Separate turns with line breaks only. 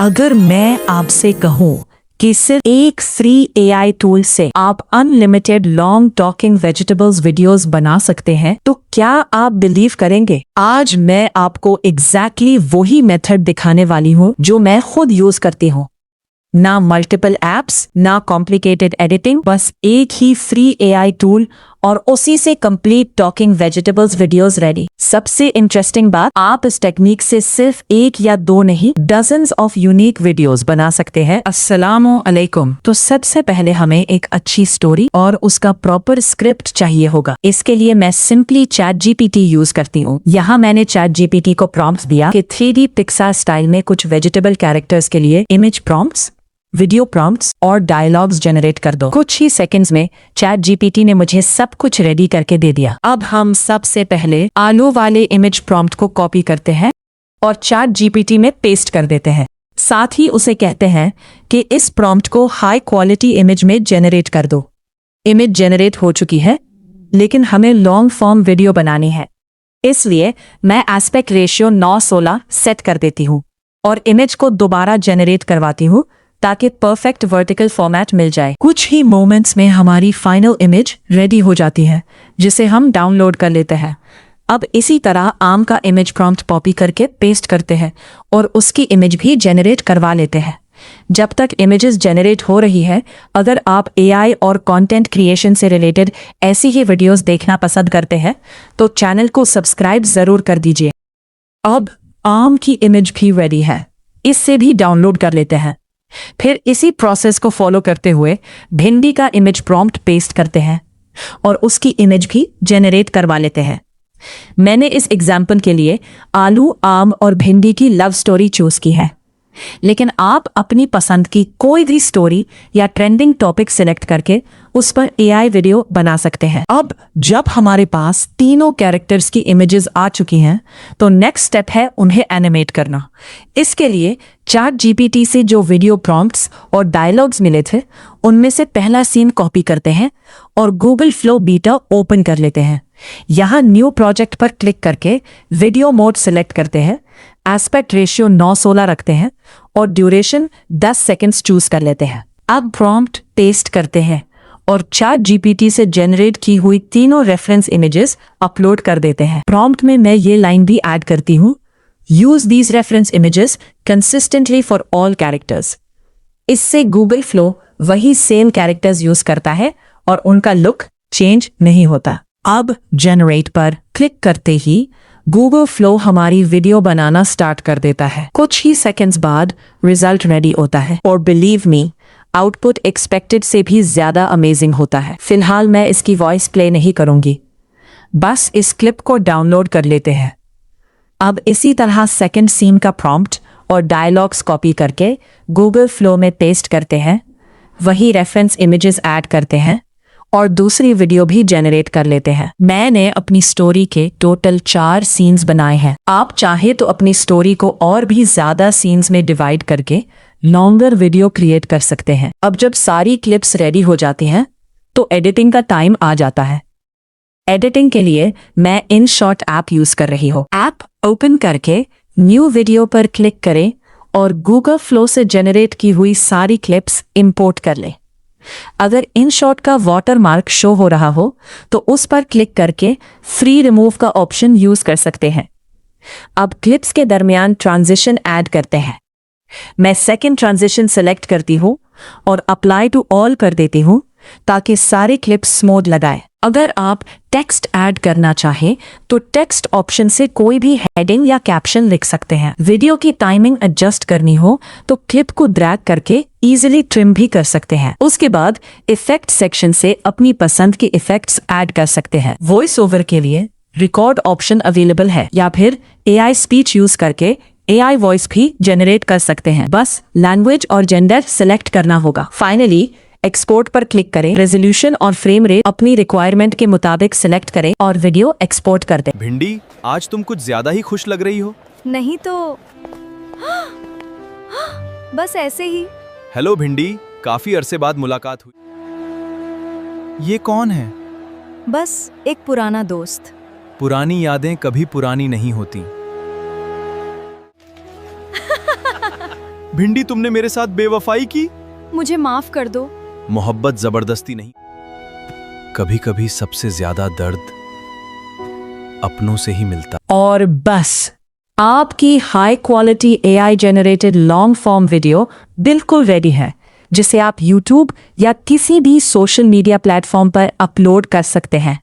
अगर मैं आपसे कहूं कि सिर्फ एक फ्री एआई टूल से आप unlimited long talking vegetables videos बना सकते हैं, तो क्या आप बिलीव करेंगे? आज मैं आपको एग्जैक्टली वही मेथड दिखाने वाली हूँ जो मैं खुद यूज करती हूँ। ना मल्टीपल एप्स, ना कॉम्प्लिकेटेड एडिटिंग, बस एक ही फ्री एआई टूल और उसी से complete talking vegetables videos ready. सबसे इंटरेस्टिंग बात, आप इस टेक्निक से सिर्फ एक या दो नहीं, डजन्स ऑफ यूनिक वीडियोस बना सकते हैं। अस्सलामु अलैकुम। तो सबसे पहले हमें एक अच्छी स्टोरी और उसका प्रॉपर स्क्रिप्ट चाहिए होगा। इसके लिए मैं सिंपली चैट जीपीटी यूज करती हूँ। यहाँ मैंने चैट जीपीटी को प्रॉम्प्ट दिया कि 3D पिक्सार स्टाइल में कुछ वेजिटेबल कैरेक्टर्स के लिए इमेज प्रॉम्प्ट्स, वीडियो प्रॉम्प्ट्स और डायलॉग्स जनरेट कर दो। कुछ ही सेकंड्स में चैट जीपीटी ने मुझे सब कुछ रेडी करके दे दिया। अब हम सबसे पहले आलू वाले इमेज प्रॉम्प्ट को कॉपी करते हैं और चैट जीपीटी में पेस्ट कर देते हैं। साथ ही उसे कहते हैं कि इस प्रॉम्प्ट को हाई क्वालिटी इमेज में जनरेट कर दो। इमेज जनरेट हो चुकी है, लेकिन हमें लॉन्ग फॉर्म वीडियो बनानी है, इसलिए मैं एस्पेक्ट रेशियो 9:16 सेट कर देती हूँ और इमेज को दोबारा जनरेट करवाती हूँ ताकि परफेक्ट वर्टिकल फॉर्मेट मिल जाए। कुछ ही मोमेंट्स में हमारी फाइनल इमेज रेडी हो जाती है, जिसे हम डाउनलोड कर लेते हैं। अब इसी तरह आम का इमेज प्रॉम्प्ट कॉपी करके पेस्ट करते हैं और उसकी इमेज भी जनरेट करवा लेते हैं। जब तक इमेजेस जनरेट हो रही है, अगर आप एआई और कंटेंट क्रिएशन से रिलेटेड ऐसी ही वीडियोस देखना पसंद करते हैं तो चैनल को सब्सक्राइब जरूर कर दीजिए। अब आम की इमेज भी रेडी है, इससे भी डाउनलोड कर लेते हैं। फिर इसी प्रोसेस को फॉलो करते हुए भिंडी का इमेज प्रॉम्प्ट पेस्ट करते हैं और उसकी इमेज भी जनरेट करवा लेते हैं। मैंने इस एग्जाम्पल के लिए आलू, आम और भिंडी की लव स्टोरी चूज की है, लेकिन आप अपनी पसंद की कोई भी स्टोरी या ट्रेंडिंग टॉपिक सिलेक्ट करके उस पर एआई वीडियो बना सकते हैं। अब जब हमारे पास तीनों कैरेक्टर्स की इमेजेस आ चुकी हैं, तो नेक्स्ट स्टेप है उन्हें एनिमेट करना। इसके लिए चैट जीपीटी से जो वीडियो प्रॉम्प्ट्स और डायलॉग्स मिले थे, उनमें से पहला सीन कॉपी करते हैं और गूगल फ्लो बीटा ओपन कर लेते हैं। यहाँ न्यू प्रोजेक्ट पर क्लिक करके वीडियो मोड सिलेक्ट करते हैं, एस्पेक्ट रेशियो 9:16 रखते हैं और ड्यूरेशन 10 सेकेंड्स चूज कर लेते हैं। अब प्रॉम्प्ट पेस्ट करते हैं और चैट जीपीटी से जनरेट की हुई तीनों रेफरेंस इमेजेस अपलोड कर देते हैं। प्रॉम्प्ट में मैं ये लाइन भी ऐड करती हूँ, use these reference images consistently for all characters. इससे गूगल फ्लो वही सेम कैरेक्टर्स यूज करता है और उनका लुक चेंज नहीं होता। अब जनरेट पर क्लिक करते ही गूगल फ्लो हमारी वीडियो बनाना स्टार्ट कर देता है। कुछ ही सेकंड्स बाद रिजल्ट रेडी होता है और बिलीव मी, आउटपुट एक्सपेक्टेड से भी ज्यादा अमेजिंग होता है। फिलहाल मैं इसकी वॉइस प्ले नहीं करूंगी, बस इस क्लिप को डाउनलोड कर लेते हैं। अब इसी तरह सेकंड सीन का प्रॉम्प्ट और डायलॉग्स कॉपी करके गूगल फ्लो में पेस्ट करते हैं, वही रेफरेंस इमेजेस ऐड करते हैं और दूसरी वीडियो भी जनरेट कर लेते हैं। मैंने अपनी स्टोरी के टोटल 4 सीन्स बनाए हैं। आप चाहे तो अपनी स्टोरी को और भी ज्यादा सीन्स में डिवाइड करके लॉन्गर वीडियो क्रिएट कर सकते हैं। अब जब सारी क्लिप्स रेडी हो जाती हैं, तो एडिटिंग का टाइम आ जाता है। एडिटिंग के लिए मैं InShot ऐप यूज कर रही हूँ। ऐप ओपन करके न्यू वीडियो पर क्लिक करें और गूगल फ्लो से जनरेट की हुई सारी क्लिप्स इंपोर्ट कर लें। अगर InShot का वाटरमार्क शो हो रहा हो तो उस पर क्लिक करके फ्री रिमूव का ऑप्शन यूज कर सकते हैं। अब क्लिप्स के दरमियान ट्रांजिशन ऐड करते हैं। मैं सेकंड ट्रांजिशन सेलेक्ट करती हूँ और अप्लाई टू ऑल कर देती हूँ ताकि सारे क्लिप्स स्मूथ लगाए। अगर आप टेक्स्ट ऐड करना चाहें तो टेक्स्ट ऑप्शन से कोई भी हेडिंग या कैप्शन लिख सकते हैं। वीडियो की टाइमिंग एडजस्ट करनी हो तो क्लिप को ड्रैग करके इजीली ट्रिम भी कर सकते हैं। उसके बाद इफेक्ट सेक्शन से अपनी पसंद के इफेक्ट्स ऐड कर सकते हैं। वॉइस ओवर के लिए रिकॉर्ड ऑप्शन अवेलेबल है या फिर एआई स्पीच यूज करके एआई वॉइस भी जनरेट कर सकते हैं। बस लैंग्वेज और जेंडर सेलेक्ट करना होगा। फाइनली एक्सपोर्ट पर क्लिक करें, रेजोल्यूशन और फ्रेम रेट अपनी रिक्वायरमेंट के मुताबिक सिलेक्ट करें और वीडियो एक्सपोर्ट कर दें।
भिंडी, आज तुम कुछ ज्यादा ही खुश लग रही हो।
नहीं तो बस ऐसे ही।
हेलो भिंडी, काफी अरसे बाद मुलाकात हुई। ये कौन है?
बस एक पुराना दोस्त।
पुरानी यादें कभी पुरानी नहीं होती। भिंडी, तुमने मेरे साथ बेवफाई की।
मुझे माफ कर दो।
मोहब्बत जबरदस्ती नहीं, कभी कभी सबसे ज्यादा दर्द अपनों से ही मिलता।
और बस आपकी high quality AI generated long form video बिल्कुल रेडी है, जिसे आप YouTube या किसी भी सोशल मीडिया प्लेटफॉर्म पर अपलोड कर सकते हैं।